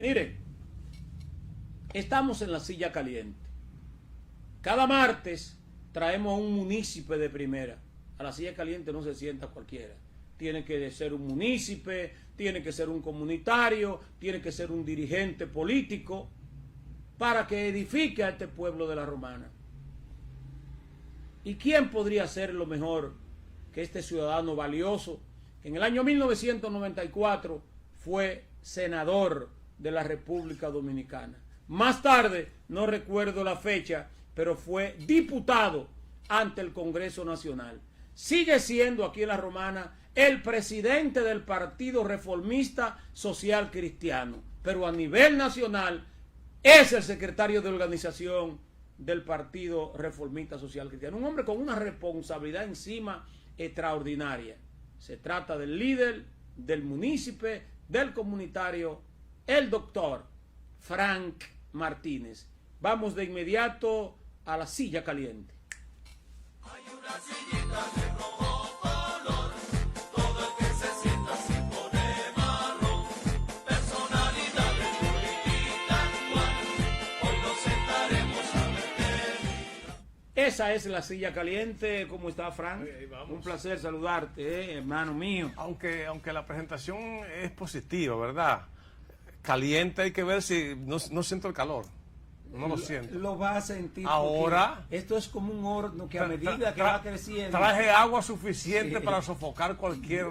Mire, estamos en la silla caliente. Cada martes traemos un munícipe de primera. A la silla caliente no se sienta cualquiera. Tiene que ser un munícipe, tiene que ser un comunitario, tiene que ser un dirigente político para que edifique a este pueblo de La Romana. ¿Y quién podría ser lo mejor que este ciudadano valioso que en el año 1994 fue senador de la República Dominicana? Más tarde, no recuerdo la fecha, pero fue diputado ante el Congreso Nacional. Sigue siendo aquí en La Romana el presidente del Partido Reformista Social Cristiano, pero a nivel nacional es el secretario de organización del Partido Reformista Social Cristiano. Un hombre con una responsabilidad encima extraordinaria. Se trata del líder, del munícipe, del comunitario, el doctor Frank Martínez. Vamos de inmediato a la silla caliente. Hay una sillita de rojo color, todo el que se sienta sin poner marrón, personalidades políticas actual, hoy nos sentaremos a meter. Esa es la silla caliente. ¿Cómo está, Frank? Un placer saludarte, hermano mío. Aunque la presentación es positiva, ¿verdad? Caliente, hay que ver si no siento el calor. No lo siento. Lo vas a sentir. Ahora. Esto es como un horno que a medida que va creciendo. Traje agua suficiente Sí. para sofocar cualquier.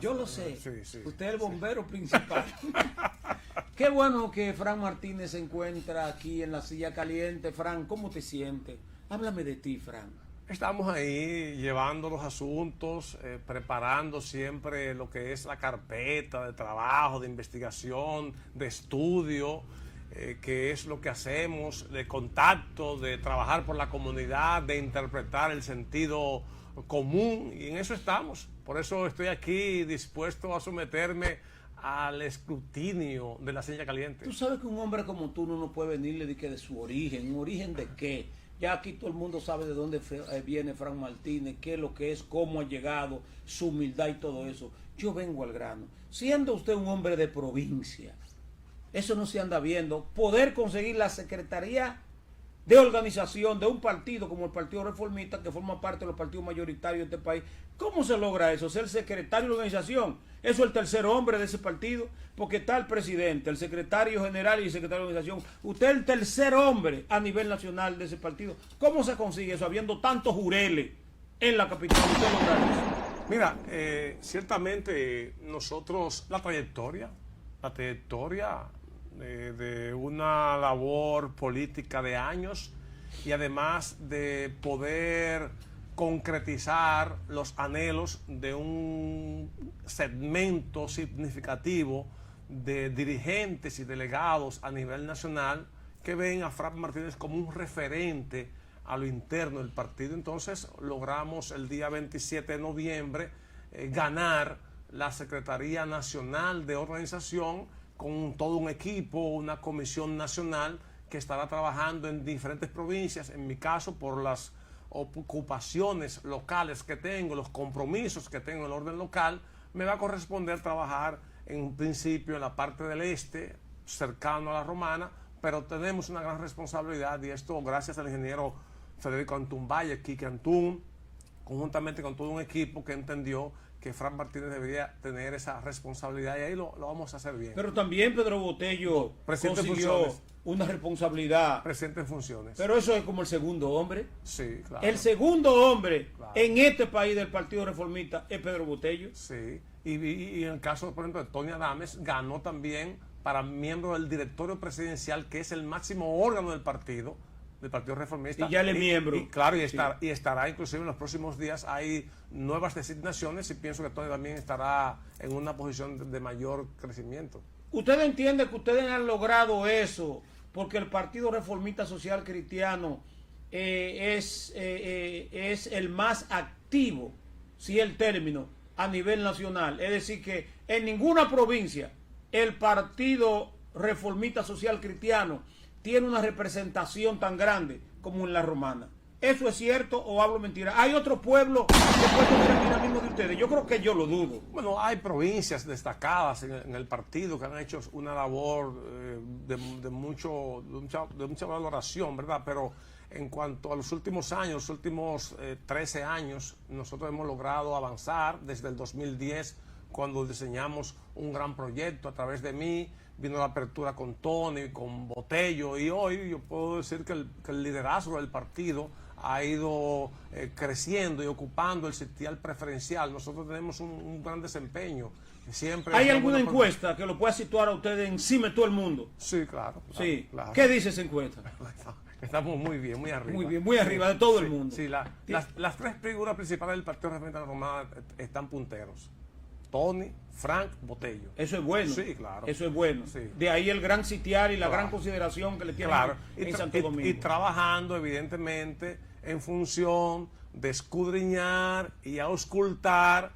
Yo lo sé. Sí. Usted es el bombero principal. Qué bueno que Frank Martínez se encuentra aquí en la silla caliente. Frank, ¿cómo te sientes? Háblame de ti, Frank. Estamos ahí llevando los asuntos, preparando siempre lo que es la carpeta de trabajo, de investigación, de estudio, que es lo que hacemos, de contacto, de trabajar por la comunidad, de interpretar el sentido común, y en eso estamos. Por eso estoy aquí dispuesto a someterme al escrutinio de la silla caliente. Tú sabes que un hombre como tú no puede venirle de su origen. ¿Un origen de qué? Ya aquí todo el mundo sabe de dónde viene Frank Martínez, qué es lo que es, cómo ha llegado, su humildad y todo eso. Yo vengo al grano. Siendo usted un hombre de provincia, eso no se anda viendo. Poder conseguir la secretaría de organización de un partido como el Partido Reformista, que forma parte de los partidos mayoritarios de este país. ¿Cómo se logra eso? Ser secretario de organización. Eso es el tercer hombre de ese partido, porque está el presidente, el secretario general y el secretario de organización. Usted es el tercer hombre a nivel nacional de ese partido. ¿Cómo se consigue eso habiendo tantos jureles en la capital? ¿Usted logra eso? Mira, ciertamente nosotros, la trayectoria de una labor política de años, y además de poder concretizar los anhelos de un segmento significativo de dirigentes y delegados a nivel nacional que ven a Frank Martínez como un referente a lo interno del partido. Entonces logramos el día 27 de noviembre ganar la Secretaría Nacional de Organización con todo un equipo, una comisión nacional que estará trabajando en diferentes provincias. En mi caso, por las ocupaciones locales que tengo, los compromisos que tengo en el orden local, me va a corresponder trabajar en un principio en la parte del este, cercano a La Romana, pero tenemos una gran responsabilidad, y esto gracias al ingeniero Federico Antún Valle, Quique Antún, conjuntamente con todo un equipo que entendió que Frank Martínez debería tener esa responsabilidad, y ahí lo vamos a hacer bien. Pero también Pedro Botello Presidente en consiguió funciones. una responsabilidad. Presente en funciones. Pero eso es como el segundo hombre. Sí, claro. El segundo hombre Claro. en este país del Partido Reformista es Pedro Botello. Sí, y en el caso, por ejemplo, de Tony Adames, ganó también para miembro del directorio presidencial, que es el máximo órgano del Partido Reformista. Y ya él es miembro. Y claro, Sí. y estará inclusive en los próximos días, hay nuevas designaciones, y pienso que Tony también estará en una posición de mayor crecimiento. ¿Usted entiende que ustedes han logrado eso porque el Partido Reformista Social Cristiano es el más activo, si es el término, a nivel nacional? Es decir, que en ninguna provincia el Partido Reformista Social Cristiano tiene una representación tan grande como en La Romana. ¿Eso es cierto o hablo mentira? ¿Hay otro pueblo que puede tener el dinamismo de ustedes? Yo creo que yo lo dudo. Bueno, hay provincias destacadas en el partido que han hecho una labor de mucha valoración, ¿verdad? Pero en cuanto a los últimos años, los últimos 13 años, nosotros hemos logrado avanzar desde el 2010, cuando diseñamos un gran proyecto a través de mí. Vino la apertura con Tony, con Botello, y hoy yo puedo decir que el liderazgo del partido ha ido creciendo y ocupando el sitial preferencial. Nosotros tenemos un gran desempeño. Siempre ¿Hay alguna encuesta que lo pueda situar a ustedes encima de todo el mundo? Sí, claro. Sí. Claro. ¿Qué dice esa encuesta? Estamos muy bien, muy arriba. Muy bien, muy arriba de todo el mundo. Sí, las tres figuras principales del Partido Reformista Transformada están punteros. Tony, Frank, Botello. Eso es bueno. Sí, claro. Eso es bueno. Sí. De ahí el gran sitiar y la Claro. gran consideración que le tienen Claro, en Santo Domingo. y trabajando evidentemente en función de escudriñar y auscultar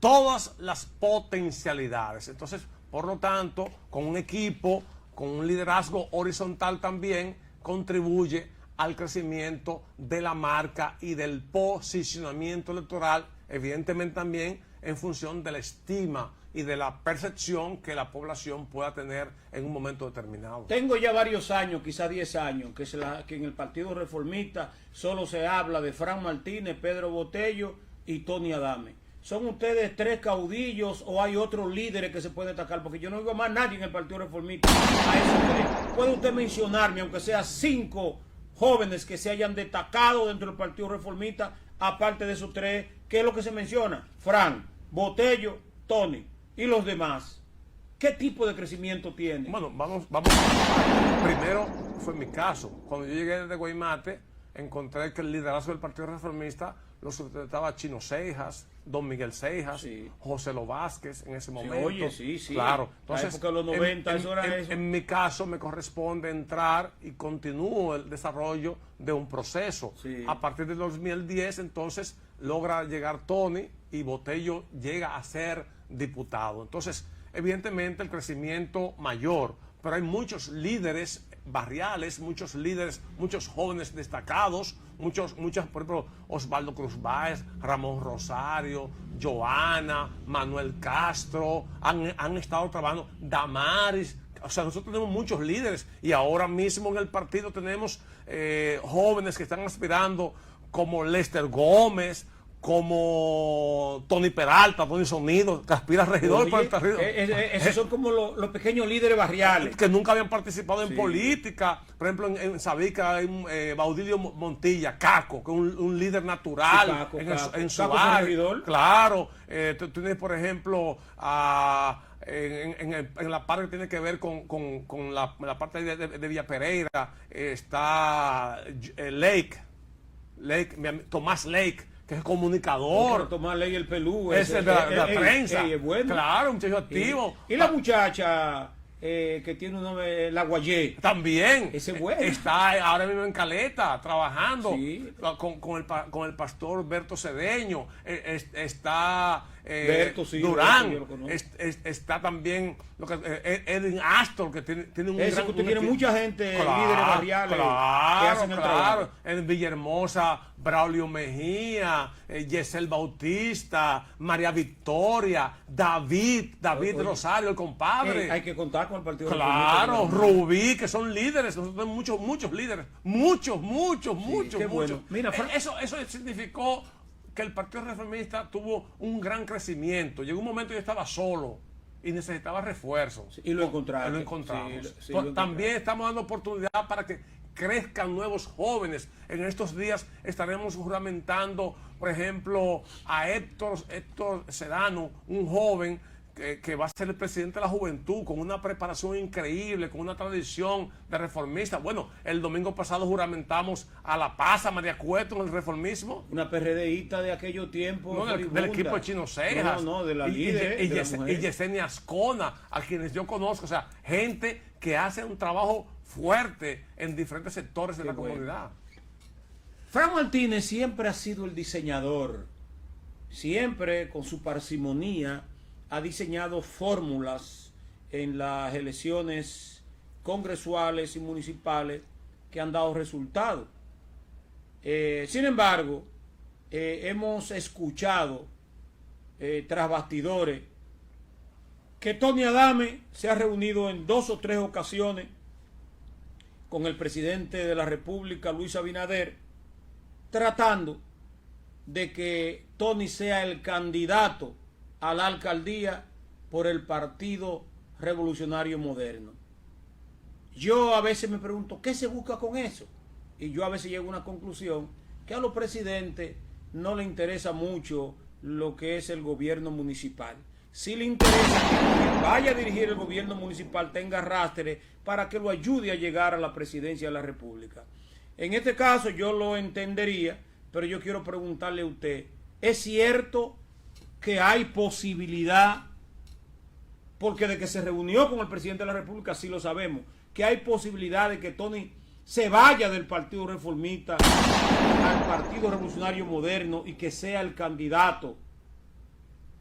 todas las potencialidades. Entonces, por lo tanto, con un equipo, con un liderazgo horizontal también, contribuye al crecimiento de la marca y del posicionamiento electoral, evidentemente también en función de la estima y de la percepción que la población pueda tener en un momento determinado. Tengo ya varios años, quizás 10 años, que en el Partido Reformista solo se habla de Fran Martínez, Pedro Botello y Tony Adame. ¿Son ustedes tres caudillos o hay otros líderes que se pueden destacar? Porque yo no veo más nadie en el Partido Reformista a esos tres. ¿Puede usted mencionarme, aunque sea 5 jóvenes que se hayan destacado dentro del Partido Reformista, aparte de esos tres? ¿Qué es lo que se menciona? Fran, Botello, Tony y los demás. ¿Qué tipo de crecimiento tienen? Bueno, vamos. Primero fue mi caso. Cuando yo llegué desde Guaymate, encontré que el liderazgo del Partido Reformista lo sustentaba Chino Seijas, Don Miguel Seijas, Sí. José Lo Vázquez en ese momento. Oye, sí. Claro. La época de los 90, eso era eso. En mi caso me corresponde entrar y continúo el desarrollo de un proceso. Sí. A partir del 2010, entonces, logra llegar Tony y Botello llega a ser diputado. Entonces, evidentemente el crecimiento mayor, pero hay muchos líderes barriales, muchos líderes, muchos jóvenes destacados, muchos, por ejemplo, Osvaldo Cruz Báez, Ramón Rosario, Joana, Manuel Castro, han estado trabajando, Damaris. O sea, nosotros tenemos muchos líderes y ahora mismo en el partido tenemos jóvenes que están aspirando como Lester Gómez, como Tony Peralta, Tony Sonido, que aspira a regidor por el territorio. Esos son como los pequeños líderes barriales. Que nunca habían participado en Sí. política. Por ejemplo, en Sabica hay Baudilio Montilla, Caco, que es un líder natural Sí, Caco, en su Caco fue área. regidor. Claro. Tú tienes, por ejemplo, en la parte que tiene que ver con la parte de Villa Pereira, está Tomás Lake, que es comunicador. Tomar ley el pelú. Es el de la prensa. Es bueno. Claro, un muchacho activo. Y la muchacha que tiene un nombre, la Guayé. También. Ese es bueno. Está ahora mismo en Caleta, trabajando Sí. con el pastor Berto Cedeño. Está Berto, sí, Durán. Berto, yo lo conozco. Está también Edwin Astor, que tiene un Ese gran... que usted tiene equipo. mucha gente, Claro, líderes barriales, que hacen el trabajo. En Villahermosa, Braulio Mejía, Yesel Bautista, María Victoria, David Oye, Rosario, el compadre. Hay que contar con el Partido Claro, Reformista. Rubí, que son líderes. Nosotros tenemos muchos líderes. Muchos. qué bueno. Mira, Eso significó que el Partido Reformista tuvo un gran crecimiento. Llegó un momento que yo estaba solo y necesitaba refuerzos. Y lo encontraron. Lo encontramos. Sí, lo encontraron. También estamos dando oportunidad para que crezcan nuevos jóvenes. En estos días estaremos juramentando, por ejemplo, a Héctor Sedano, un joven que va a ser el presidente de la juventud, con una preparación increíble, con una tradición de reformista. Bueno, el domingo pasado juramentamos a La Paz, a María Cueto en el reformismo. Una PRDista de aquellos tiempos. No, del equipo de Chino Cejas. No, de la líder. Y de la mujer. Yesenia Ascona, a quienes yo conozco. O sea, gente que hace un trabajo fuerte en diferentes sectores de la comunidad. Fran Martínez siempre ha sido el diseñador. Siempre, con su parsimonía, ha diseñado fórmulas en las elecciones congresuales y municipales que han dado resultados. Sin embargo, hemos escuchado tras bastidores que Tony Adame se ha reunido en 2 o 3 ocasiones con el presidente de la República, Luis Abinader, tratando de que Tony sea el candidato a la alcaldía por el Partido Revolucionario Moderno. Yo a veces me pregunto, ¿qué se busca con eso? Y yo a veces llego a una conclusión que a los presidentes no le interesa mucho lo que es el gobierno municipal. Sí le interesa que quien vaya a dirigir el gobierno municipal tenga arrastre para que lo ayude a llegar a la presidencia de la República. En este caso yo lo entendería, pero yo quiero preguntarle a usted, ¿es cierto que hay posibilidad, porque de que se reunió con el presidente de la República sí lo sabemos, que hay posibilidad de que Tony se vaya del Partido Reformista al Partido Revolucionario Moderno y que sea el candidato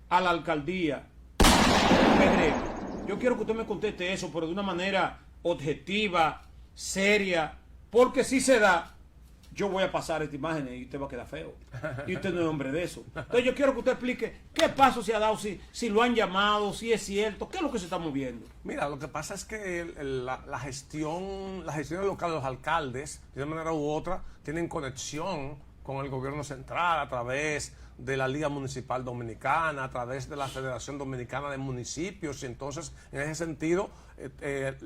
a la alcaldía del PRM? Yo quiero que usted me conteste eso, pero de una manera objetiva, seria, porque si se da, yo voy a pasar esta imagen y usted va a quedar feo. Y usted no es hombre de eso. Entonces yo quiero que usted explique qué paso se ha dado, si lo han llamado, si es cierto, qué es lo que se está moviendo. Mira, lo que pasa es que la gestión local de los alcaldes, de una manera u otra, tienen conexión con el gobierno central a través de la Liga Municipal Dominicana, a través de la Federación Dominicana de Municipios, y entonces en ese sentido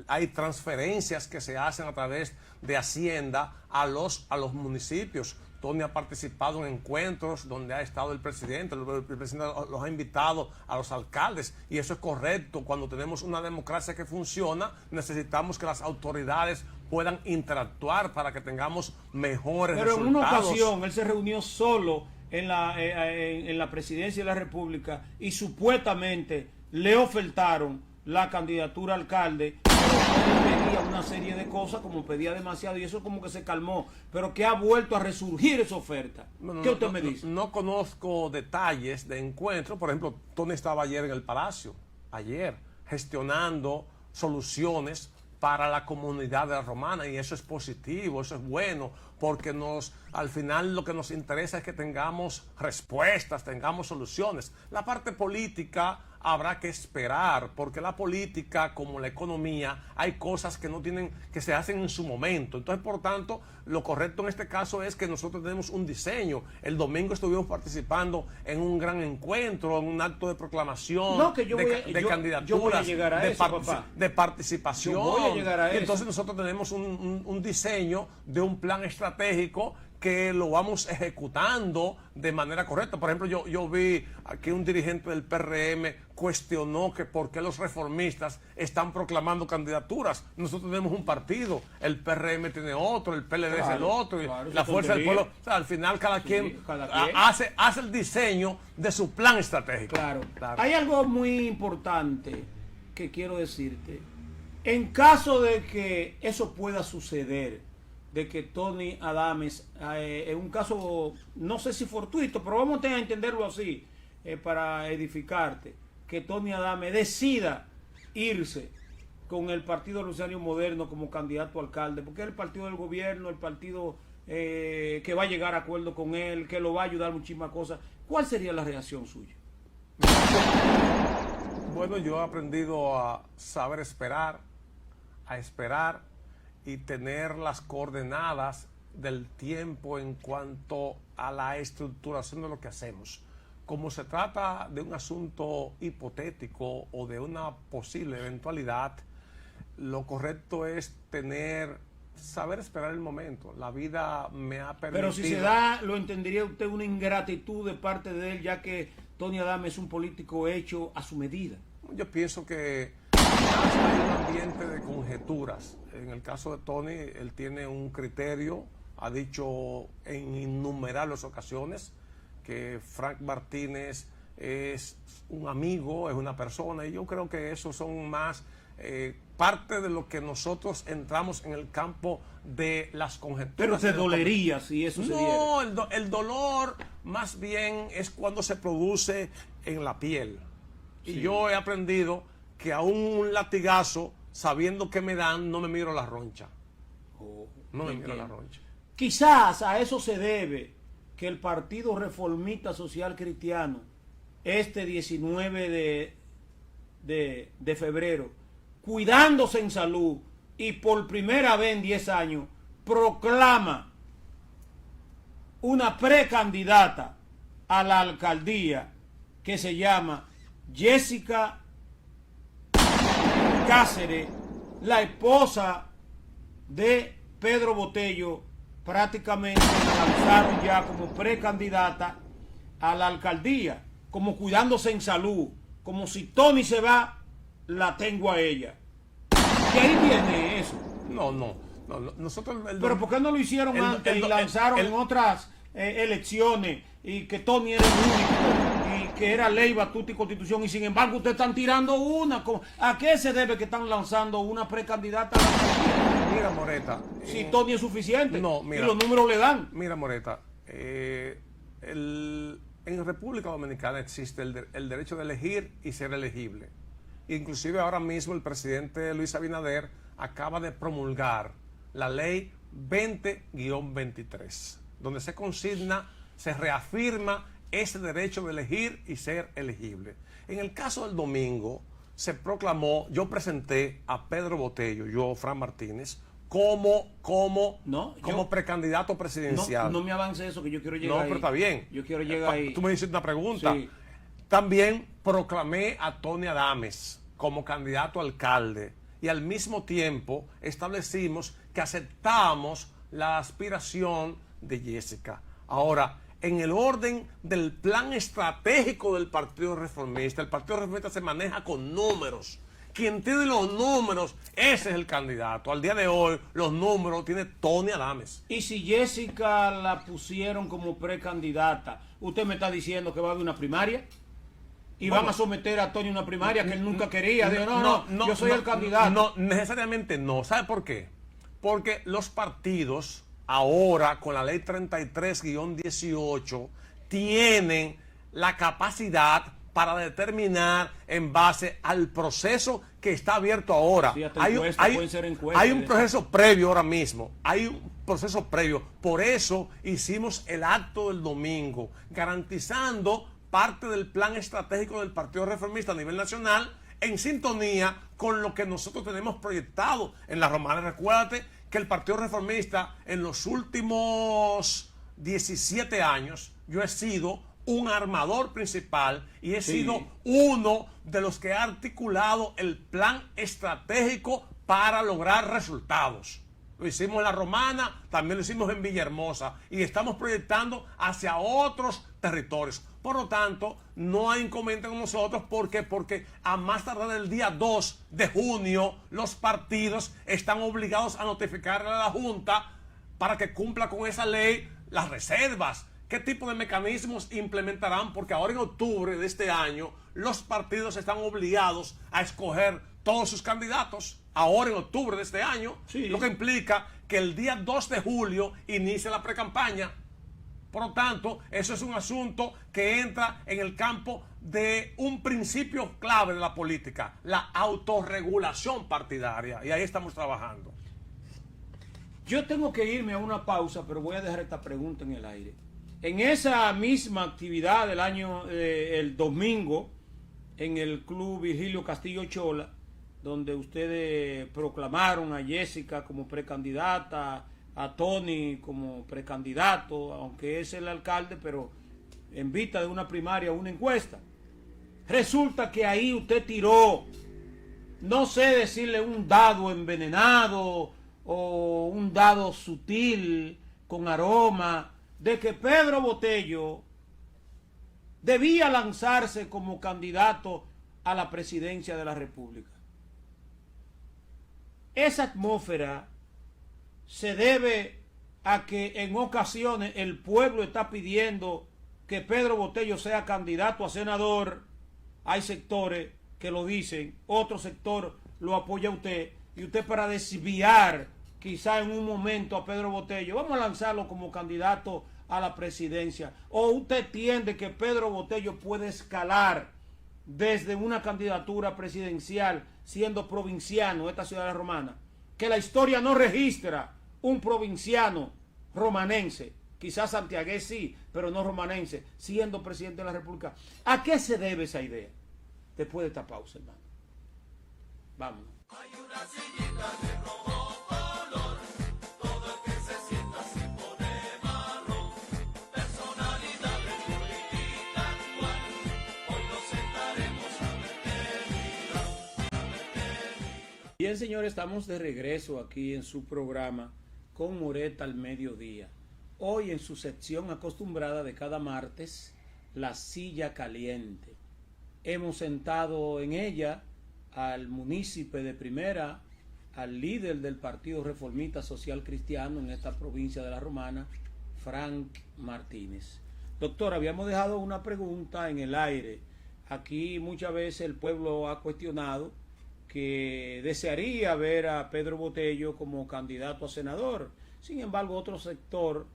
hay transferencias que se hacen a través de Hacienda a los municipios. Tony ha participado en encuentros donde ha estado el presidente los ha invitado a los alcaldes, y eso es correcto. Cuando tenemos una democracia que funciona, necesitamos que las autoridades puedan interactuar para que tengamos mejores resultados. Pero en una ocasión él se reunió solo en la presidencia de la República y supuestamente le ofertaron la candidatura a alcalde, pero él pedía una serie de cosas, como pedía demasiado, y eso como que se calmó, pero que ha vuelto a resurgir esa oferta. ¿Qué usted me dice? No conozco detalles de encuentro. Por ejemplo, Tony estaba ayer en el Palacio, gestionando soluciones para la comunidad de la Romana, y eso es positivo, eso es bueno, porque al final lo que nos interesa es que tengamos respuestas, tengamos soluciones. La parte política habrá que esperar, porque la política, como la economía, hay cosas que se hacen en su momento. Entonces, por tanto, lo correcto en este caso es que nosotros tenemos un diseño. El domingo estuvimos participando en un gran encuentro, en un acto de proclamación, de candidaturas, de participación. Yo voy a llegar a y eso. Entonces nosotros tenemos un diseño de un plan estratégico que lo vamos ejecutando de manera correcta. Por ejemplo, yo vi que un dirigente del PRM cuestionó que por qué los reformistas están proclamando candidaturas. Nosotros tenemos un partido, el PRM tiene otro, el PLD es el otro, y la Fuerza del Pueblo. O sea, al final cada quien hace el diseño de su plan estratégico. Claro. Hay algo muy importante que quiero decirte. En caso de que eso pueda suceder, de que Tony Adames, en un caso, no sé si fortuito, pero vamos a entenderlo así, para edificarte, que Tony Adames decida irse con el Partido Revolucionario Moderno como candidato a alcalde, porque es el partido del gobierno, el partido que va a llegar a acuerdo con él, que lo va a ayudar muchísimas cosas. ¿Cuál sería la reacción suya? Bueno, yo he aprendido a saber esperar, y tener las coordenadas del tiempo en cuanto a la estructuración de lo que hacemos. Como se trata de un asunto hipotético o de una posible eventualidad, lo correcto es saber esperar el momento. La vida me ha permitido... Pero si se da, ¿lo entendería usted una ingratitud de parte de él, ya que Tony Adames es un político hecho a su medida? Yo pienso que hay un ambiente de conjeturas. En el caso de Tony, él tiene un criterio, ha dicho en innumerables ocasiones que Frank Martínez es un amigo, es una persona, y yo creo que esos son más parte de lo que nosotros entramos en el campo de las conjeturas. Pero te dolería si eso se diera. No, el dolor más bien es cuando se produce en la piel. Sí. Y yo he aprendido que a un latigazo, sabiendo que me dan, no me miro la roncha. No me miro la roncha. Quizás a eso se debe que el Partido Reformista Social Cristiano, este 19 de febrero, cuidándose en salud y por primera vez en 10 años, proclama una precandidata a la alcaldía que se llama Jessica Cáceres, la esposa de Pedro Botello. Prácticamente la lanzaron ya como precandidata a la alcaldía, como cuidándose en salud, como si Tony se va, la tengo a ella. ¿De ahí viene eso? No, nosotros... Pero ¿por qué no lo hicieron antes y lanzaron en otras elecciones y que Tony era el único y que era ley, batuta y constitución, y sin embargo ustedes están tirando una? ¿A qué se debe que están lanzando una precandidata a la alcaldía? Mira, Moreta. Si Tony es suficiente, no, mira, y los números le dan. Mira, Moreta, en República Dominicana existe el derecho de elegir y ser elegible. Inclusive ahora mismo el presidente Luis Abinader acaba de promulgar la ley 20-23, donde se consigna, se reafirma ese derecho de elegir y ser elegible. En el caso del domingo se proclamó, yo presenté a Pedro Botello, yo, Fran Martínez, como precandidato presidencial. No me avance eso, que yo quiero llegar ahí. No, pero está bien. Yo quiero llegar ahí. Tú me hiciste una pregunta. Sí. También proclamé a Tony Adames como candidato a alcalde y al mismo tiempo establecimos que aceptamos la aspiración de Jessica. Ahora, en el orden del plan estratégico del Partido Reformista, el Partido Reformista se maneja con números. Quien tiene los números, ese es el candidato. Al día de hoy, los números tiene Tony Adames. Y si Jessica la pusieron como precandidata, ¿usted me está diciendo que va a haber una primaria? ¿Y van a someter a Tony a una primaria que él nunca quería? Digo, no, yo soy el candidato. No, necesariamente no. ¿Sabe por qué? Porque los partidos, ahora, con la ley 33-18, tienen la capacidad para determinar en base al proceso que está abierto ahora. Sí, hay un proceso previo ahora mismo, hay un proceso previo. Por eso hicimos el acto del domingo, garantizando parte del plan estratégico del Partido Reformista a nivel nacional, en sintonía con lo que nosotros tenemos proyectado en la Romana. Recuérdate que el Partido Reformista en los últimos 17 años, yo he sido un armador principal y he sido uno de los que ha articulado el plan estratégico para lograr resultados. Lo hicimos en La Romana, también lo hicimos en Villahermosa y estamos proyectando hacia otros territorios. Por lo tanto, no hay inconveniente con nosotros. ¿Por qué? Porque a más tardar el día 2 de junio, los partidos están obligados a notificarle a la Junta para que cumpla con esa ley las reservas. ¿Qué tipo de mecanismos implementarán? Porque ahora en octubre de este año los partidos están obligados a escoger todos sus candidatos. Ahora en octubre de este año, lo que implica que el día 2 de julio inicie la precampaña. Por lo tanto, eso es un asunto que entra en el campo de un principio clave de la política, la autorregulación partidaria. Y ahí estamos trabajando. Yo tengo que irme a una pausa, pero voy a dejar esta pregunta en el aire. En esa misma actividad del año, el domingo, en el Club Virgilio Castillo Chola, donde ustedes proclamaron a Jessica como precandidata, a Tony como precandidato, aunque es el alcalde, pero en vista de una primaria, una encuesta. Resulta que ahí usted tiró, no sé decirle un dado envenenado o un dado sutil con aroma, de que Pedro Botello debía lanzarse como candidato a la presidencia de la República. Esa atmósfera se debe a que en ocasiones el pueblo está pidiendo que Pedro Botello sea candidato a senador. Hay sectores que lo dicen, otro sector lo apoya a usted, y usted, para desviar quizá en un momento a Pedro Botello, vamos a lanzarlo como candidato a la presidencia. O usted entiende que Pedro Botello puede escalar desde una candidatura presidencial siendo provinciano de esta ciudad de La Romana, que la historia no registra un provinciano romanense, quizás santiagués sí, pero no romanense, siendo presidente de la República. ¿A qué se debe esa idea? Después de esta pausa, hermano. Vámonos. Hay una sillita de rojo color, todo el que se sienta se pone marrón. Personalidad republicana actual, hoy nos sentaremos a ver qué dirá. Bien, señores, estamos de regreso aquí en su programa con Moreta al mediodía. Hoy en su sección acostumbrada de cada martes, la silla caliente. Hemos sentado en ella al munícipe de primera, al líder del Partido Reformista Social Cristiano en esta provincia de La Romana, Frank Martínez. Doctor, habíamos dejado una pregunta en el aire. Aquí muchas veces el pueblo ha cuestionado que desearía ver a Pedro Botello como candidato a senador. Sin embargo, otro sector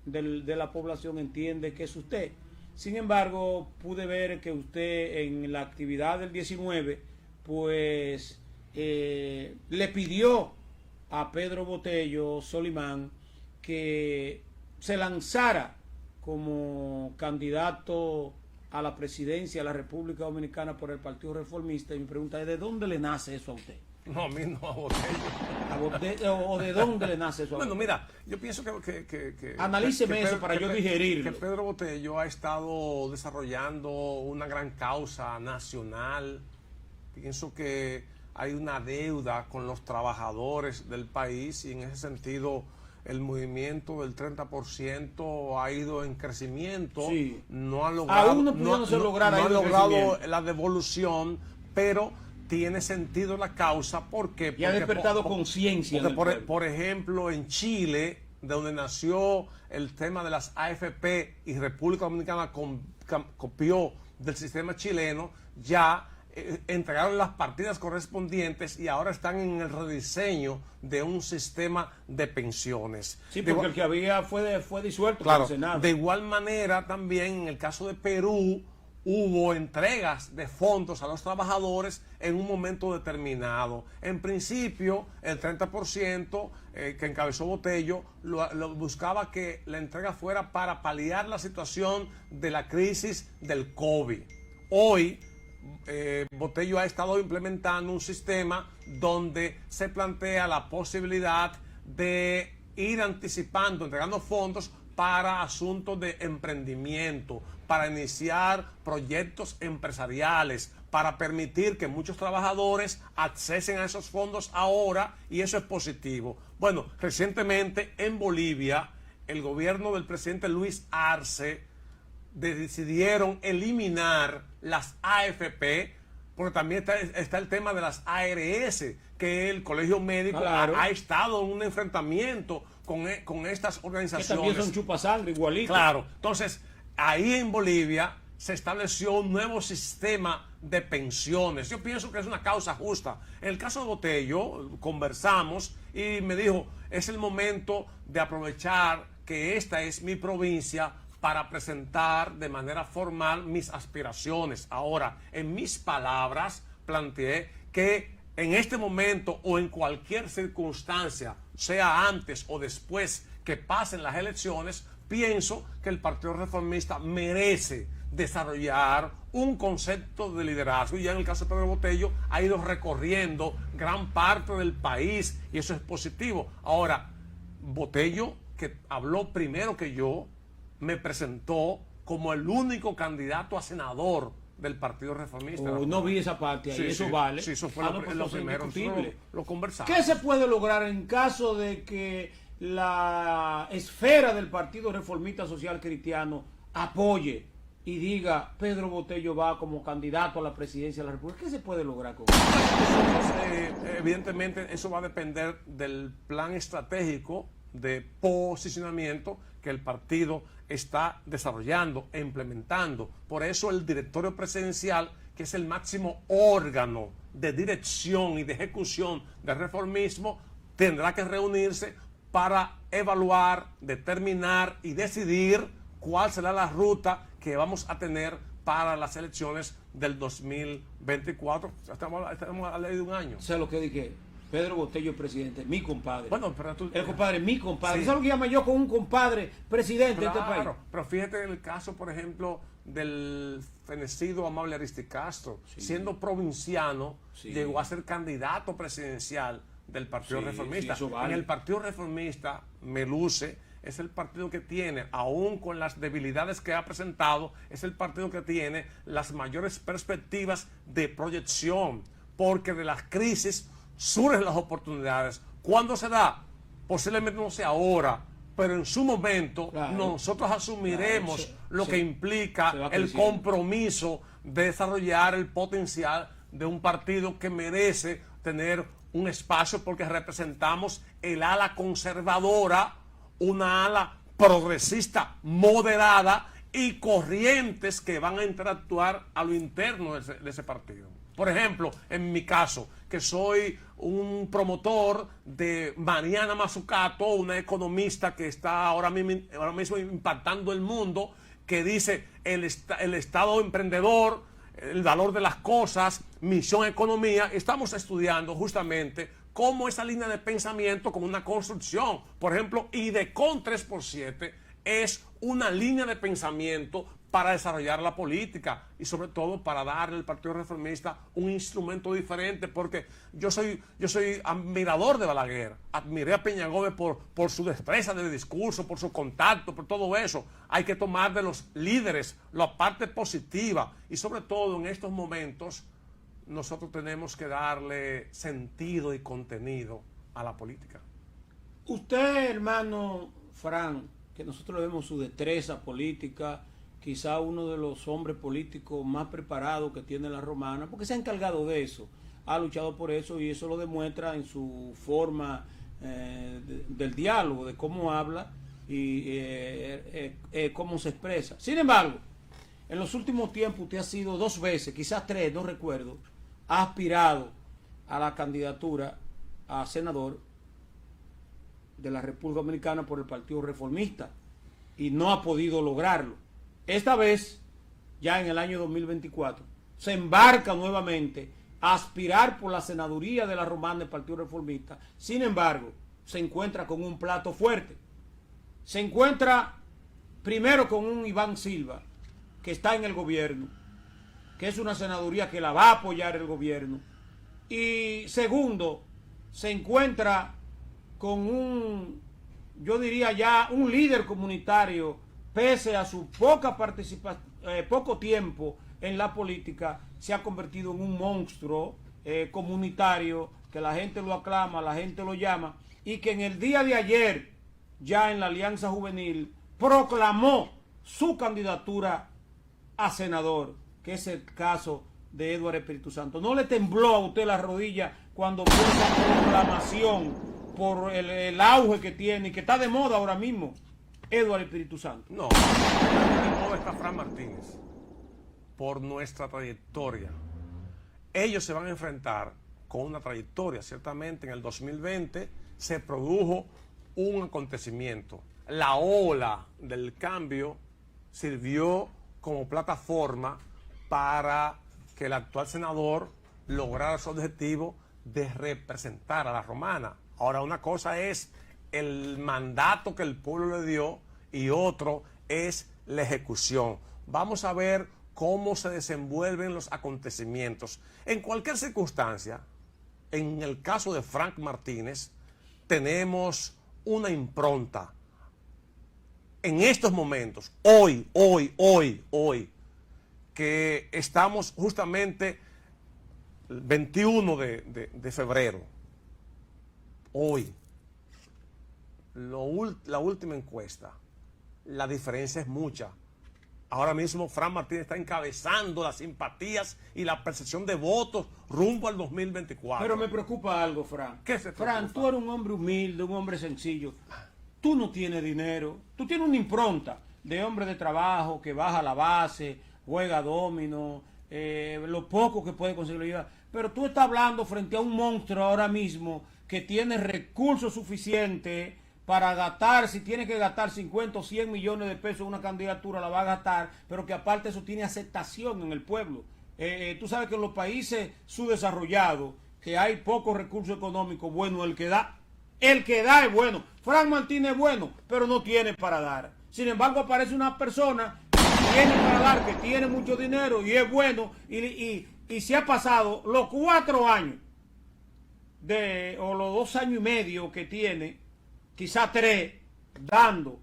de la población entiende que es usted. Sin embargo, pude ver que usted en la actividad del 19 pues le pidió a Pedro Botello Solimán que se lanzara como candidato a la presidencia de la República Dominicana por el Partido Reformista. Y mi pregunta es, ¿de dónde le nace eso a usted? No, a mí no, a Botello. ¿O de dónde le nace eso a usted? Bueno, mira, yo pienso que analíceme eso para yo digerirlo. Que Pedro Botello ha estado desarrollando una gran causa nacional. Pienso que hay una deuda con los trabajadores del país y en ese sentido el movimiento del 30% ha ido en crecimiento. Sí. No ha logrado, Aún no pudiéndose lograr no ha el logrado crecimiento. la devolución, pero tiene sentido la causa porque Y ha despertado conciencia. por ejemplo, en Chile, de donde nació el tema de las AFP y República Dominicana copió del sistema chileno, ya entregaron las partidas correspondientes y ahora están en el rediseño de un sistema de pensiones. Sí, porque el que había fue disuelto Claro, por el Senado. de igual manera también en el caso de Perú hubo entregas de fondos a los trabajadores en un momento determinado. En principio, el 30% que encabezó Botello lo buscaba que la entrega fuera para paliar la situación de la crisis del COVID. Hoy, Botello ha estado implementando un sistema donde se plantea la posibilidad de ir anticipando, entregando fondos para asuntos de emprendimiento, para iniciar proyectos empresariales, para permitir que muchos trabajadores accesen a esos fondos ahora, y eso es positivo. Bueno, recientemente en Bolivia, el gobierno del presidente Luis Arce decidieron eliminar las AFP, porque también está el tema de las ARS, que el Colegio Médico ha estado en un enfrentamiento con estas organizaciones. Que también son chupasangre, igualito. Claro, entonces ahí en Bolivia se estableció un nuevo sistema de pensiones. Yo pienso que es una causa justa. En el caso de Botello, conversamos y me dijo, es el momento de aprovechar que esta es mi provincia para presentar de manera formal mis aspiraciones. Ahora, en mis palabras, planteé que en este momento o en cualquier circunstancia, sea antes o después que pasen las elecciones, pienso que el Partido Reformista merece desarrollar un concepto de liderazgo, y ya en el caso de Pedro Botello ha ido recorriendo gran parte del país y eso es positivo. Ahora, Botello, que habló primero que yo, me presentó como el único candidato a senador del Partido Reformista. No vi esa parte ahí, Sí, eso sí, vale. sí, eso fue pues lo eso es primero. indiscutible. Lo conversamos. ¿Qué se puede lograr en caso de que la esfera del Partido Reformista Social Cristiano apoye y diga Pedro Botello va como candidato a la presidencia de la República? ¿Qué se puede lograr con eso? Evidentemente eso va a depender del plan estratégico de posicionamiento que el partido está desarrollando e implementando. Por eso el directorio presidencial, que es el máximo órgano de dirección y de ejecución del reformismo, tendrá que reunirse para evaluar, determinar y decidir cuál será la ruta que vamos a tener para las elecciones del 2024. Estamos a ley de un año. Sé lo que dije. Pedro Botello, presidente, mi compadre. Bueno, pero tú... El compadre, mi compadre. Sí. Eso es lo que llamo yo con un compadre presidente de este país. Claro, pero fíjate en el caso, por ejemplo, del fenecido Amable Aristizcastro, Sí. siendo provinciano, Sí. llegó a ser candidato presidencial del Partido Sí, Reformista. sí, eso vale. En el Partido Reformista, me luce, es el partido que tiene, aún con las debilidades que ha presentado, es el partido que tiene las mayores perspectivas de proyección, porque de las crisis surgen las oportunidades. ¿Cuándo se da? Posiblemente no sea ahora, pero en su momento Claro. nosotros asumiremos Claro, lo que implica se va el creciendo. compromiso de desarrollar el potencial de un partido que merece tener un espacio, porque representamos el ala conservadora, una ala progresista moderada y corrientes que van a interactuar a lo interno de ese partido. Por ejemplo, en mi caso, que soy un promotor de Mariana Mazzucato, una economista que está ahora mismo impactando el mundo, que dice el Estado emprendedor, el valor de las cosas, misión economía. Estamos estudiando justamente cómo esa línea de pensamiento, como una construcción, por ejemplo, IDECON 3x7 es una línea de pensamiento para desarrollar la política y sobre todo para darle al Partido Reformista un instrumento diferente, porque yo soy admirador de Balaguer, admiré a Peña Gómez por su destreza de discurso, por su contacto, por todo eso. Hay que tomar de los líderes la parte positiva y sobre todo en estos momentos nosotros tenemos que darle sentido y contenido a la política. Usted, hermano Fran, que nosotros le vemos su destreza política, quizá uno de los hombres políticos más preparados que tiene la Romana, porque se ha encargado de eso, ha luchado por eso y eso lo demuestra en su forma del diálogo, de cómo habla y cómo se expresa. Sin embargo, en los últimos tiempos usted ha sido 2 veces, quizás 3, no recuerdo, ha aspirado a la candidatura a senador de la República Dominicana por el Partido Reformista y no ha podido lograrlo. Esta vez, ya en el año 2024, se embarca nuevamente a aspirar por la senaduría de la Romana del Partido Reformista. Sin embargo, se encuentra con un plato fuerte. Se encuentra primero con un Iván Silva, que está en el gobierno, que es una senaduría que la va a apoyar el gobierno. Y segundo, se encuentra con un, yo diría ya, un líder comunitario, pese a su poca participación, poco tiempo en la política, se ha convertido en un monstruo comunitario, que la gente lo aclama, la gente lo llama, y que en el día de ayer, ya en la Alianza Juvenil, proclamó su candidatura a senador, que es el caso de Eduardo Espíritu Santo. ¿No le tembló a usted la rodilla cuando vio esa proclamación por el auge que tiene y que está de moda ahora mismo, Eduardo Espíritu Santo? No, de moda está Fran Martínez, por nuestra trayectoria. Ellos se van a enfrentar con una trayectoria. Ciertamente en el 2020 se produjo un acontecimiento. La ola del cambio sirvió como plataforma para que el actual senador lograra su objetivo de representar a la Romana. Ahora, una cosa es el mandato que el pueblo le dio y otro es la ejecución. Vamos a ver cómo se desenvuelven los acontecimientos. En cualquier circunstancia, en el caso de Frank Martínez, tenemos una impronta. En estos momentos, hoy, que estamos justamente el 21 de febrero, hoy, la última encuesta, la diferencia es mucha. Ahora mismo Fran Martínez está encabezando las simpatías y la percepción de votos rumbo al 2024. Pero me preocupa algo, Fran. ¿Qué se preocupa? Fran, tú eres un hombre humilde, un hombre sencillo. Tú no tienes dinero. Tú tienes una impronta de hombre de trabajo que baja a la base, juega domino, lo poco que puede conseguir. Pero tú estás hablando frente a un monstruo ahora mismo que tiene recursos suficientes para gastar, si tiene que gastar 50 o 100 millones de pesos en una candidatura, la va a gastar, pero que aparte eso tiene aceptación en el pueblo. Tú sabes que en los países subdesarrollados, que hay pocos recursos económicos, bueno, el que da es bueno. Frank Martínez es bueno, pero no tiene para dar. Sin embargo, aparece una persona que tiene para dar, que tiene mucho dinero y es bueno, y se ha pasado los 4 años o los 2 años y medio que tiene, quizá 3, dando,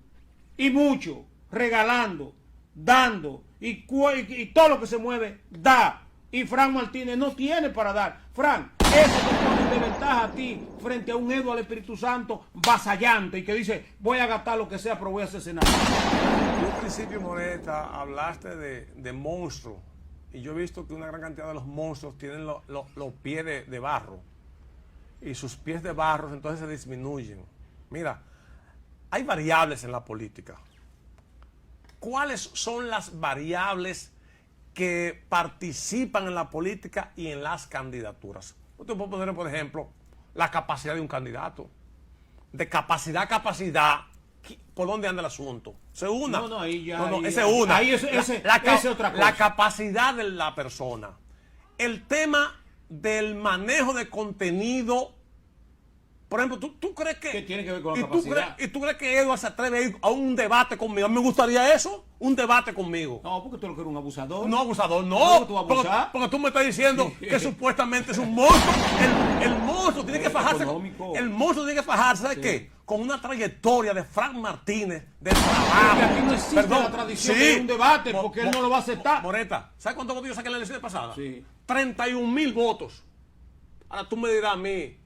y mucho, regalando, dando, y todo lo que se mueve, da. Y Frank Martínez no tiene para dar. Frank, eso te pone de ventaja a ti frente a un Eduardo Espíritu Santo vasallante y que dice, voy a gastar lo que sea, pero voy a asesinar. En un principio, Moreta, hablaste de monstruos. Y yo he visto que una gran cantidad de los monstruos tienen los pies de barro. Y sus pies de barro entonces se disminuyen. Mira, hay variables en la política. ¿Cuáles son las variables que participan en la política y en las candidaturas? Yo te puedo poner, por ejemplo, la capacidad de un candidato. De capacidad a capacidad, ¿por dónde anda el asunto? ¿Se una? No, ahí ya. No, ahí, ese es una. Ahí ese es otra cosa. La capacidad de la persona. El tema del manejo de contenido. Por ejemplo, ¿tú crees que... ¿Qué tiene que ver con la capacidad? ¿Y tú crees que Eduardo se atreve a ir a un debate conmigo? A mí me gustaría eso, un debate conmigo. No, porque tú lo que eres un abusador. No, abusador, ¿Cómo no. tú abusas? Porque tú me estás diciendo que supuestamente es un monstruo. El monstruo tiene que fajarse. El monstruo tiene que fajarse, ¿sabes qué? Con una trayectoria de Frank Martínez, de trabajo. Porque aquí no existe la tradición de un debate, porque él no lo va a aceptar. Moreta, ¿sabes cuántos votos yo saqué en la elección pasada? Sí. 31,000 votos. Ahora tú me dirás a mí,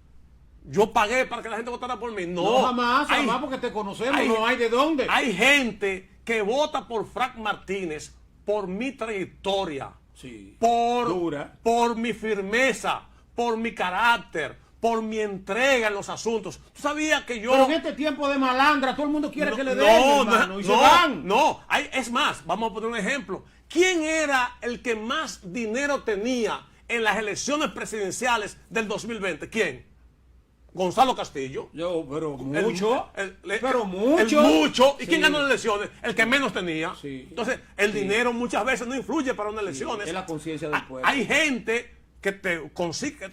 yo pagué para que la gente votara por mí. No, jamás porque te conocemos, no hay de dónde. Hay gente que vota por Frank Martínez por mi trayectoria, sí, por mi firmeza, por mi carácter, por mi entrega en los asuntos. ¿Tú sabías que yo... Pero en este tiempo de malandra, todo el mundo quiere que le den, hermano, y se van. No, es más, vamos a poner un ejemplo. ¿Quién era el que más dinero tenía en las elecciones presidenciales del 2020? ¿Quién? Gonzalo Castillo. Pero mucho. ¿Y quién ganó las elecciones? El que menos tenía. Sí. Entonces, el dinero muchas veces no influye para unas elecciones. Es la conciencia del pueblo. Hay gente que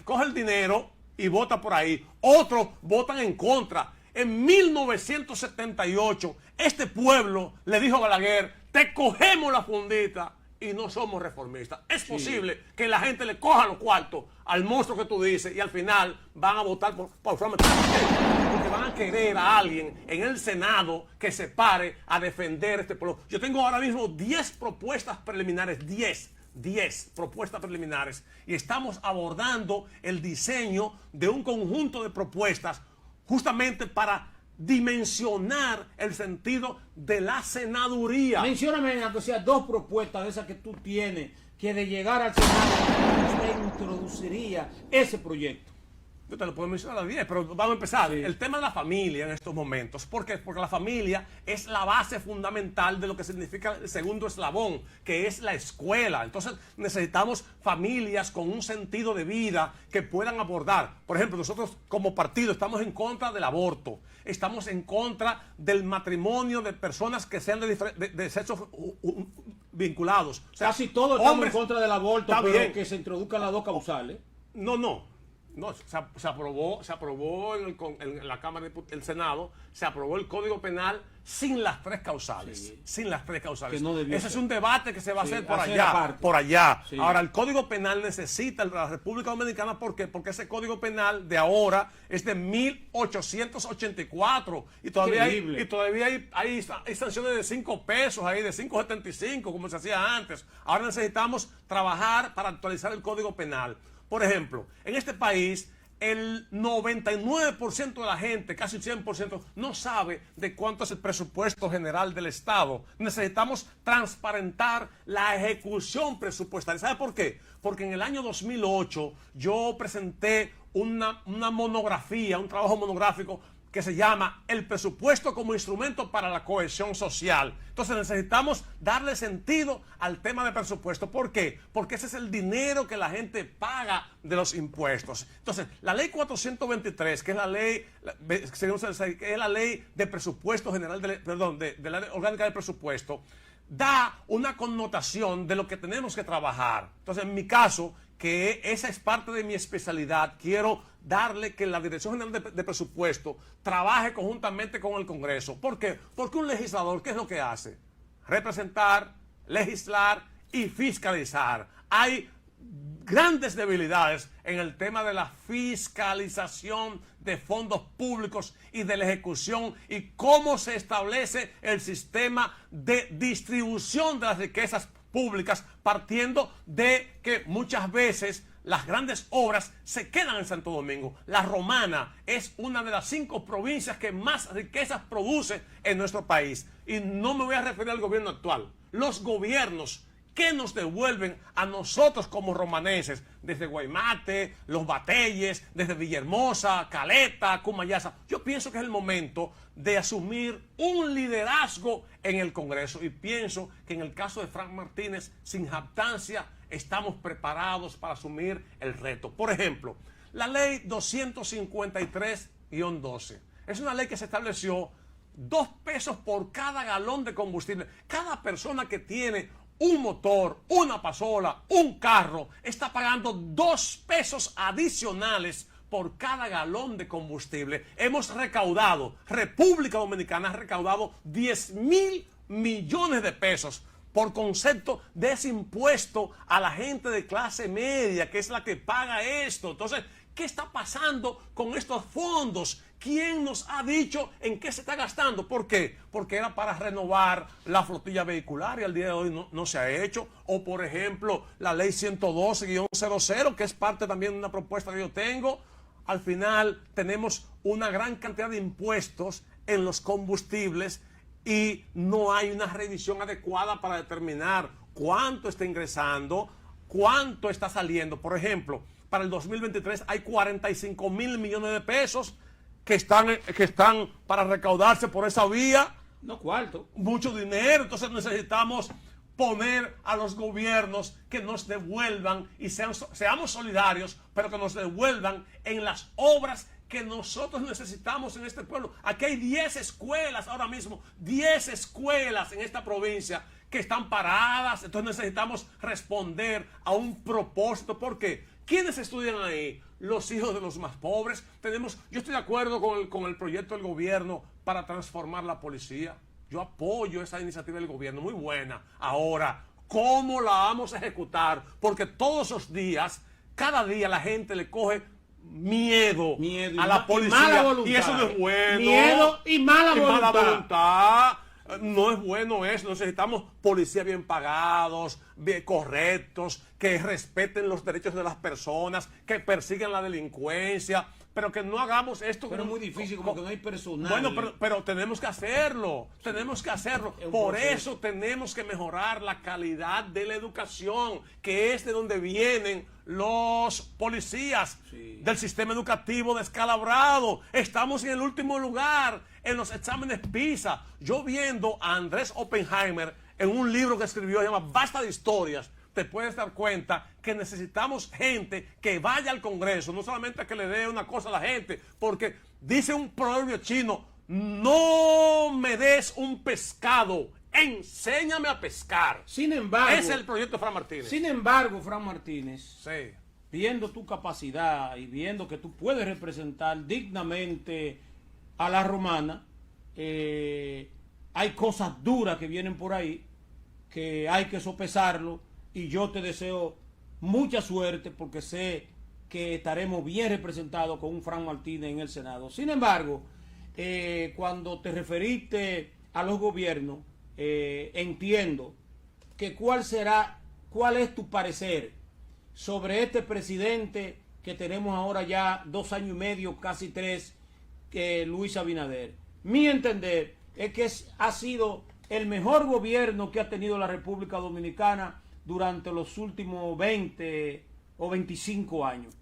coge el dinero y vota por ahí. Otros votan en contra. En 1978, este pueblo le dijo a Balaguer, te cogemos la fundita y no somos reformistas. Es posible que la gente le coja los cuartos al monstruo que tú dices y al final van a votar por Frank Martínez. Porque van a querer a alguien en el Senado que se pare a defender este pueblo. Yo tengo ahora mismo 10 propuestas preliminares, 10 propuestas preliminares, y estamos abordando el diseño de un conjunto de propuestas justamente para dimensionar el sentido de la senaduría. Mencióname, aunque sea 2 propuestas de esas que tú tienes, que de llegar al Senado usted introduciría ese proyecto. Yo te lo puedo mencionar a las 10, pero vamos a empezar. Sí. El tema de la familia en estos momentos. ¿Por qué? Porque la familia es la base fundamental de lo que significa el segundo eslabón, que es la escuela. Entonces necesitamos familias con un sentido de vida que puedan abordar. Por ejemplo, nosotros como partido estamos en contra del aborto. Estamos en contra del matrimonio de personas que sean de sexos vinculados. O sea, casi todos estamos en contra del aborto, pero bien, que se introduzcan las 2 causales. No, se aprobó en la Cámara del Senado, se aprobó el Código Penal sin las 3 causales. Sí. Sin las 3 causales. No ese es un debate que se va a hacer por allá. Sí. Ahora, el Código Penal necesita la República Dominicana, ¿por qué? Porque ese Código Penal de ahora es de 1884 y todavía hay sanciones de 5 pesos ahí, de 5.75, como se hacía antes. Ahora necesitamos trabajar para actualizar el Código Penal. Por ejemplo, en este país, el 99% de la gente, casi el 100%, no sabe de cuánto es el presupuesto general del Estado. Necesitamos transparentar la ejecución presupuestaria. ¿Sabe por qué? Porque en el año 2008 yo presenté una monografía, un trabajo monográfico que se llama El presupuesto como instrumento para la cohesión social. Entonces necesitamos darle sentido al tema de presupuesto. ¿Por qué? Porque ese es el dinero que la gente paga de los impuestos. Entonces, la ley 423, que es la ley de presupuesto general, de la ley orgánica del presupuesto, da una connotación de lo que tenemos que trabajar. Entonces, en mi caso, que esa es parte de mi especialidad, quiero darle que la Dirección General de Presupuesto trabaje conjuntamente con el Congreso. ¿Por qué? Porque un legislador, ¿qué es lo que hace? Representar, legislar y fiscalizar. Hay grandes debilidades en el tema de la fiscalización de fondos públicos y de la ejecución y cómo se establece el sistema de distribución de las riquezas públicas, partiendo de que muchas veces las grandes obras se quedan en Santo Domingo. La Romana es una de las 5 provincias que más riquezas produce en nuestro país. Y no me voy a referir al gobierno actual. Los gobiernos que nos devuelven a nosotros como romaneses, desde Guaymate, Los Bateyes, desde Villahermosa, Caleta, Cumayasa. Yo pienso que es el momento de asumir un liderazgo en el Congreso y pienso que en el caso de Frank Martínez, sin jactancia, estamos preparados para asumir el reto. Por ejemplo, la ley 253-12 es una ley que se estableció 2 pesos por cada galón de combustible. Cada persona que tiene un motor, una pasola, un carro, está pagando 2 pesos adicionales por cada galón de combustible. Hemos recaudado, República Dominicana ha recaudado 10.000 millones de pesos por concepto de ese impuesto a la gente de clase media, que es la que paga esto. Entonces, ¿qué está pasando con estos fondos? ¿Quién nos ha dicho en qué se está gastando? ¿Por qué? Porque era para renovar la flotilla vehicular y al día de hoy no se ha hecho. O, por ejemplo, la ley 112-00, que es parte también de una propuesta que yo tengo. Al final tenemos una gran cantidad de impuestos en los combustibles y no hay una revisión adecuada para determinar cuánto está ingresando, cuánto está saliendo. Por ejemplo, para el 2023 hay 45.000 millones de pesos que están para recaudarse por esa vía. No cuarto. Mucho dinero. Entonces necesitamos poner a los gobiernos que nos devuelvan y seamos solidarios, pero que nos devuelvan en las obras que nosotros necesitamos en este pueblo. Aquí hay 10 escuelas ahora mismo, 10 escuelas en esta provincia que están paradas. Entonces necesitamos responder a un propósito. ¿Por qué? ¿Quiénes estudian ahí? Los hijos de los más pobres. Yo estoy de acuerdo con el proyecto del gobierno para transformar la policía. Yo apoyo esa iniciativa del gobierno, muy buena. Ahora, ¿cómo la vamos a ejecutar? Porque todos los días, cada día la gente le coge miedo a la policía. Y eso no es bueno. Miedo y mala voluntad. No es bueno eso. Necesitamos policías bien pagados, bien correctos, que respeten los derechos de las personas, que persigan la delincuencia, pero que no hagamos esto. Pero es muy difícil, como que no hay personal. Bueno, pero tenemos que hacerlo. Tenemos que hacerlo. Por eso tenemos que mejorar la calidad de la educación, que es de donde vienen los policías del sistema educativo descalabrado. Estamos en el último lugar en los exámenes PISA. Yo viendo a Andrés Oppenheimer en un libro que escribió, se llama Basta de Historias, te puedes dar cuenta que necesitamos gente que vaya al Congreso, no solamente que le dé una cosa a la gente, porque dice un proverbio chino: no me des un pescado, enséñame a pescar. Sin embargo, ese es el proyecto de Fran Martínez. Sin embargo, Fran Martínez, sí, viendo tu capacidad y viendo que tú puedes representar dignamente a la Romana, hay cosas duras que vienen por ahí, que hay que sopesarlo, y yo te deseo mucha suerte porque sé que estaremos bien representados con un Fran Martínez en el Senado. Sin embargo, cuando te referiste a los gobiernos, entiendo que cuál es tu parecer sobre este presidente que tenemos ahora ya 2 años y medio, casi 3, Luis Abinader. Mi entender es que ha sido el mejor gobierno que ha tenido la República Dominicana durante los últimos 20 o 25 años,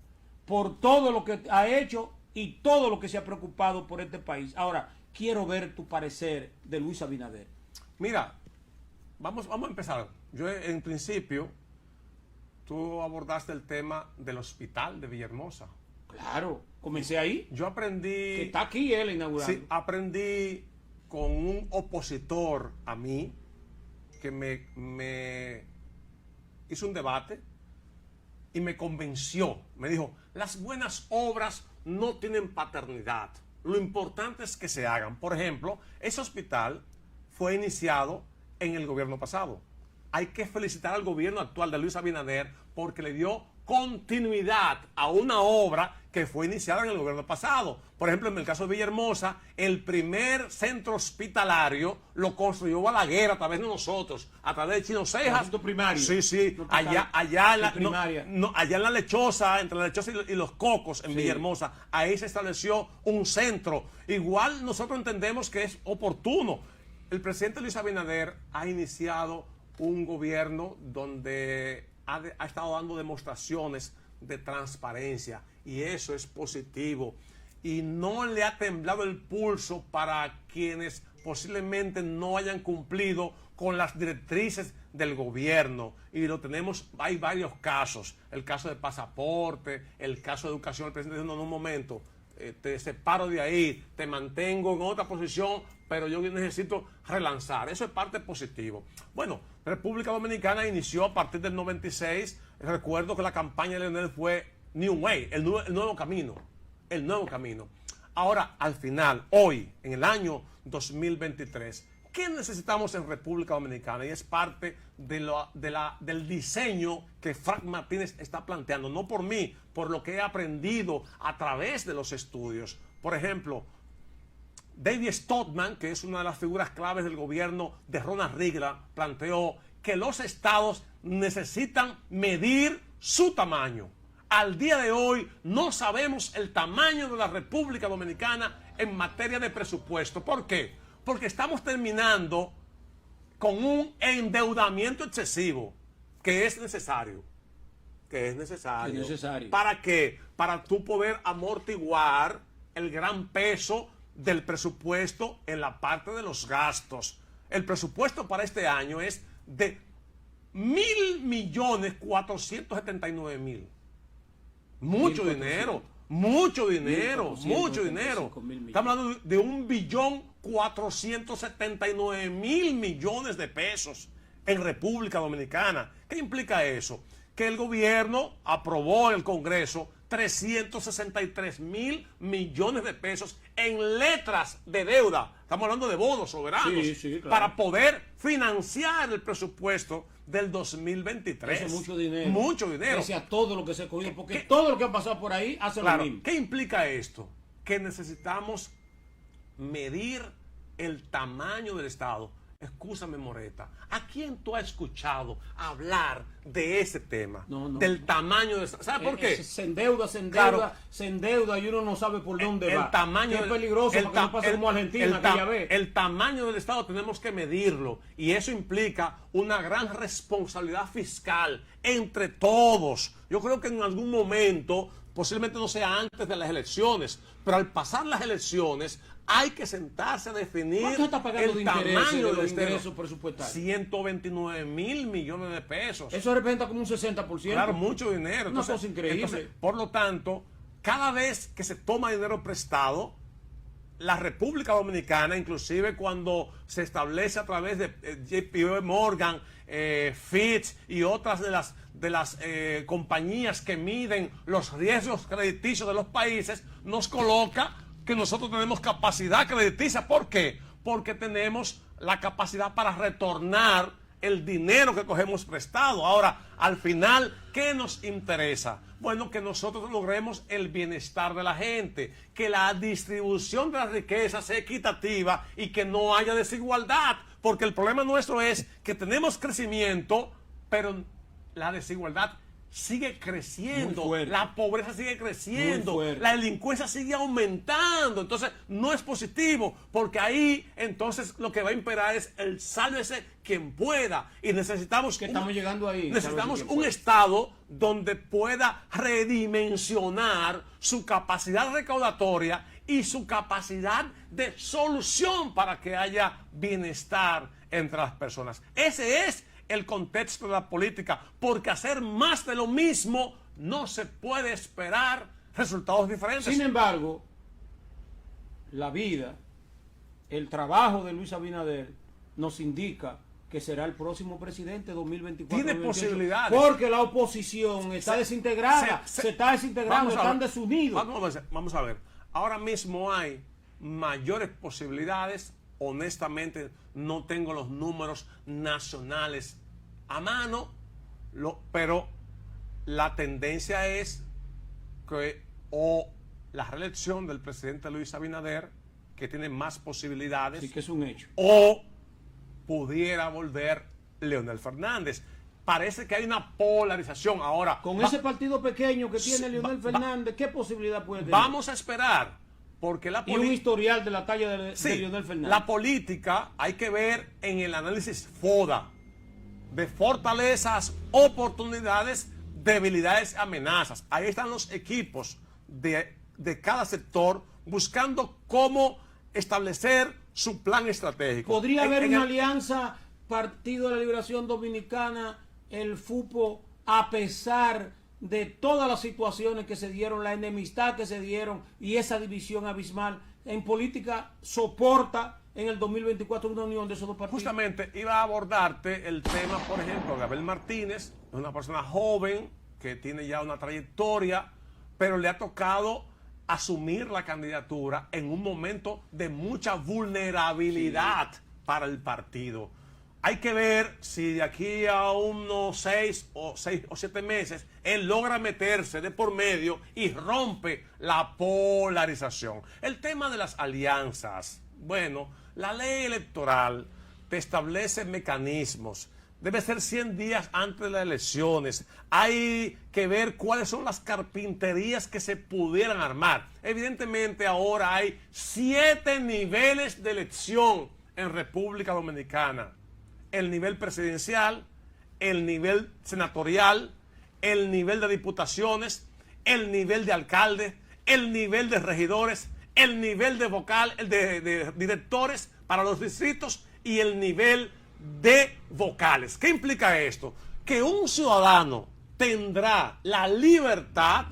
por todo lo que ha hecho y todo lo que se ha preocupado por este país. Ahora, quiero ver tu parecer de Luis Abinader. Mira, vamos a empezar. Yo, en principio, tú abordaste el tema del hospital de Villahermosa. Claro, comencé ahí. Yo aprendí... Que está aquí él inaugurando. Sí, aprendí con un opositor a mí, que me hizo un debate y me convenció. Me dijo, las buenas obras no tienen paternidad. Lo importante es que se hagan. Por ejemplo, ese hospital fue iniciado en el gobierno pasado. Hay que felicitar al gobierno actual de Luis Abinader porque le dio continuidad a una obra que fue iniciada en el gobierno pasado. Por ejemplo, en el caso de Villahermosa, el primer centro hospitalario lo construyó Balaguer a través de nosotros, a través de Chino Cejas. Primario. Sí, sí. No, Allá en la primaria. allá en la Lechosa, entre la Lechosa y los Cocos, en Sí. Villahermosa, ahí se estableció un centro. Igual nosotros entendemos que es oportuno. El presidente Luis Abinader ha iniciado un gobierno donde ha estado dando demostraciones de transparencia y eso es positivo. Y no le ha temblado el pulso para quienes posiblemente no hayan cumplido con las directrices del gobierno. Y lo tenemos, hay varios casos. El caso de pasaporte, el caso de educación. El presidente dijo, no, en un momento, te separo de ahí, te mantengo en otra posición, pero yo necesito relanzar. Eso es parte positivo. Bueno, República Dominicana inició a partir del 96. Recuerdo que la campaña de Leonel fue New Way, el nuevo camino. El nuevo camino. Ahora, al final, hoy, en el año 2023, ¿qué necesitamos en República Dominicana? Y es parte del diseño que Frank Martínez está planteando. No por mí, por lo que he aprendido a través de los estudios. Por ejemplo, David Stockman, que es una de las figuras claves del gobierno de Ronald Reagan, planteó que los estados necesitan medir su tamaño. Al día de hoy no sabemos el tamaño de la República Dominicana en materia de presupuesto. ¿Por qué? Porque estamos terminando con un endeudamiento excesivo que es necesario. Que es necesario. Es necesario. ¿Para qué? Para tú poder amortiguar el gran peso del presupuesto en la parte de los gastos. El presupuesto para este año es de 1.479.000. Mucho 1.400.000. dinero, mucho dinero, 1.400, mucho dinero. 1.000 millones. Estamos hablando de 1.479.000 millones de pesos en República Dominicana. ¿Qué implica eso? Que el gobierno aprobó en el Congreso 363.000 millones de pesos en letras de deuda. Estamos hablando de bonos soberanos. Sí, sí, claro. Para poder financiar el presupuesto del 2023. Eso es mucho dinero. Mucho dinero. Pese a todo lo que se ha cogido, porque ¿Qué? todo lo que ha pasado por ahí hace Claro, lo mismo. ¿qué implica esto? Que necesitamos medir el tamaño del Estado. Excúsame, Moreta, ¿a quién tú has escuchado hablar de ese tema? No. Del tamaño del Estado. ¿Sabes por qué? Se endeuda, Claro. se endeuda y uno no sabe por dónde va. El tamaño Qué peligroso para que no pase como Argentina aquella vez. El tamaño del Estado tenemos que medirlo y eso implica una gran responsabilidad fiscal entre todos. Yo creo que en algún momento, posiblemente no sea antes de las elecciones, pero al pasar las elecciones hay que sentarse a definir ¿Cuánto está pagando de el intereses tamaño de del los Estado. ingresos presupuestarios? 129.000 millones de pesos. Eso representa como un 60%. Claro, mucho dinero. Una cosa increíble. Entonces, por lo tanto, cada vez que se toma dinero prestado, la República Dominicana, inclusive cuando se establece a través de JP Morgan, Fitch y otras de las compañías que miden los riesgos crediticios de los países, nos coloca que nosotros tenemos capacidad crediticia. ¿Por qué? Porque tenemos la capacidad para retornar el dinero que cogemos prestado. Ahora, al final, ¿qué nos interesa? Bueno, que nosotros logremos el bienestar de la gente, que la distribución de la riqueza sea equitativa y que no haya desigualdad, porque el problema nuestro es que tenemos crecimiento, pero la desigualdad sigue creciendo, Muy fuerte. la pobreza sigue creciendo, Muy fuerte. la delincuencia sigue aumentando, entonces no es positivo, porque ahí entonces lo que va a imperar es el sálvese quien pueda, y necesitamos Que estamos llegando ahí. necesitamos ¿Sabes quién un fue? Estado donde pueda redimensionar su capacidad recaudatoria y su capacidad de solución para que haya bienestar entre las personas. Ese es el contexto de la política, porque hacer más de lo mismo no se puede esperar resultados diferentes. Sin embargo, la vida, el trabajo de Luis Abinader nos indica que será el próximo presidente 2024. Tiene 2028, posibilidades. porque la oposición está desintegrada, se está desintegrando, están desunidos. Vamos a ver. Ahora mismo hay mayores posibilidades. Honestamente, no tengo los números nacionales a mano, pero la tendencia es que o la reelección del presidente Luis Abinader, que tiene más posibilidades, Sí, que es un hecho. o pudiera volver Leonel Fernández. Parece que hay una polarización. Ahora, Con ese partido pequeño que tiene Sí, Leonel va- Fernández, ¿qué posibilidad puede tener? vamos a esperar, porque la Y un historial de la talla de Sí, Leonel Fernández. la política hay que ver en el análisis FODA de fortalezas, oportunidades, debilidades, amenazas. Ahí están los equipos de cada sector buscando cómo establecer su plan estratégico. ¿Podría haber En una el- alianza Partido de la Liberación Dominicana, el FUPO, a pesar de todas las situaciones que se dieron, la enemistad que se dieron y esa división abismal? En política soporta en el 2024 una unión de esos dos partidos. Justamente iba a abordarte el tema, por ejemplo, de Abel Martínez, es una persona joven que tiene ya una trayectoria, pero le ha tocado asumir la candidatura en un momento de mucha vulnerabilidad para el partido. Hay que ver si de aquí a unos 6 o 7 meses él logra meterse de por medio y rompe la polarización. El tema de las alianzas. Bueno, la ley electoral te establece mecanismos. Debe ser 100 días antes de las elecciones. Hay que ver cuáles son las carpinterías que se pudieran armar. Evidentemente ahora hay 7 niveles de elección en República Dominicana. El nivel presidencial, el nivel senatorial, el nivel de diputaciones, el nivel de alcaldes, el nivel de regidores, el nivel de de directores para los distritos y el nivel de vocales. ¿Qué implica esto? Que un ciudadano tendrá la libertad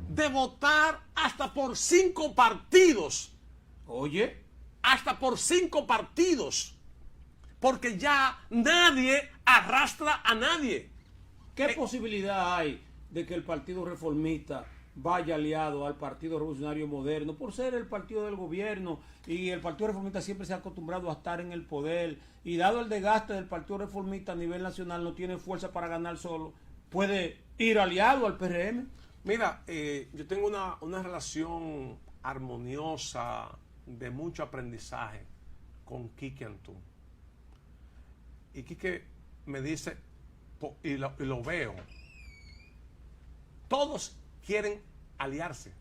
de votar hasta por 5 partidos. Oye, Hasta por 5 partidos. Porque ya nadie arrastra a nadie. ¿qué posibilidad hay de que el Partido Reformista vaya aliado al Partido Revolucionario Moderno por ser el partido del gobierno? Y el Partido Reformista siempre se ha acostumbrado a estar en el poder, y dado el desgaste del Partido Reformista a nivel nacional, no tiene fuerza para ganar solo, puede ir aliado al PRM. Mira, yo tengo una relación armoniosa de mucho aprendizaje con Quique Antú. Y Quique me dice, y lo veo, todos quieren aliarse.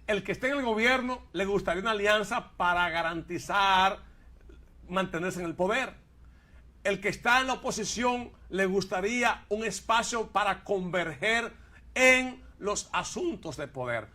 El que esté en el gobierno le gustaría una alianza para garantizar mantenerse en el poder. El que está en la oposición le gustaría un espacio para converger en los asuntos de poder.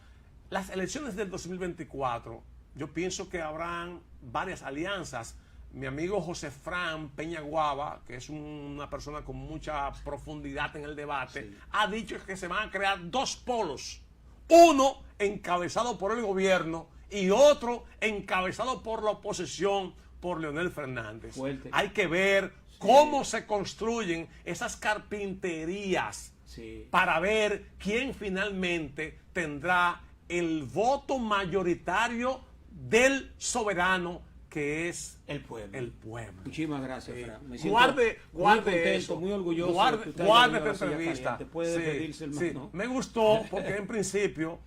Las elecciones del 2024, yo pienso que habrán varias alianzas. Mi amigo José Fran Peña Guava, que es una persona con mucha profundidad en el debate, Sí, ha dicho que se van a crear 2 polos. Uno encabezado por el gobierno y otro encabezado por la oposición, por Leonel Fernández. Fuerte. Hay que ver cómo se construyen esas carpinterías Sí. para ver quién finalmente tendrá el voto mayoritario del soberano, que es El pueblo. el pueblo. Muchísimas gracias, Fran. Me siento Guarde muy contento, eso. muy orgulloso. Guarde, de que usted haya guarde venido a esta la Silla entrevista. Caliente. Puede Sí, despedirse, hermano, sí. ¿no? Me gustó porque en principio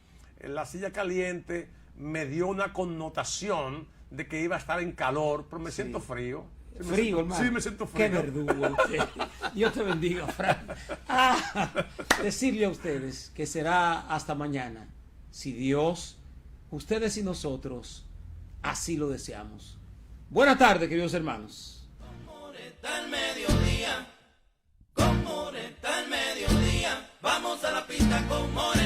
la silla caliente me dio una connotación de que iba a estar en calor, pero me siento frío. Sí, me Frío, siento- hermano. Sí, me siento frío. Qué verdugo usted. Dios te bendiga, Fran. Decirle a ustedes que será hasta mañana, si Dios, ustedes y nosotros así lo deseamos. Buenas tardes, queridos hermanos. Está el mediodía, con More está el mediodía, vamos a la pista con More.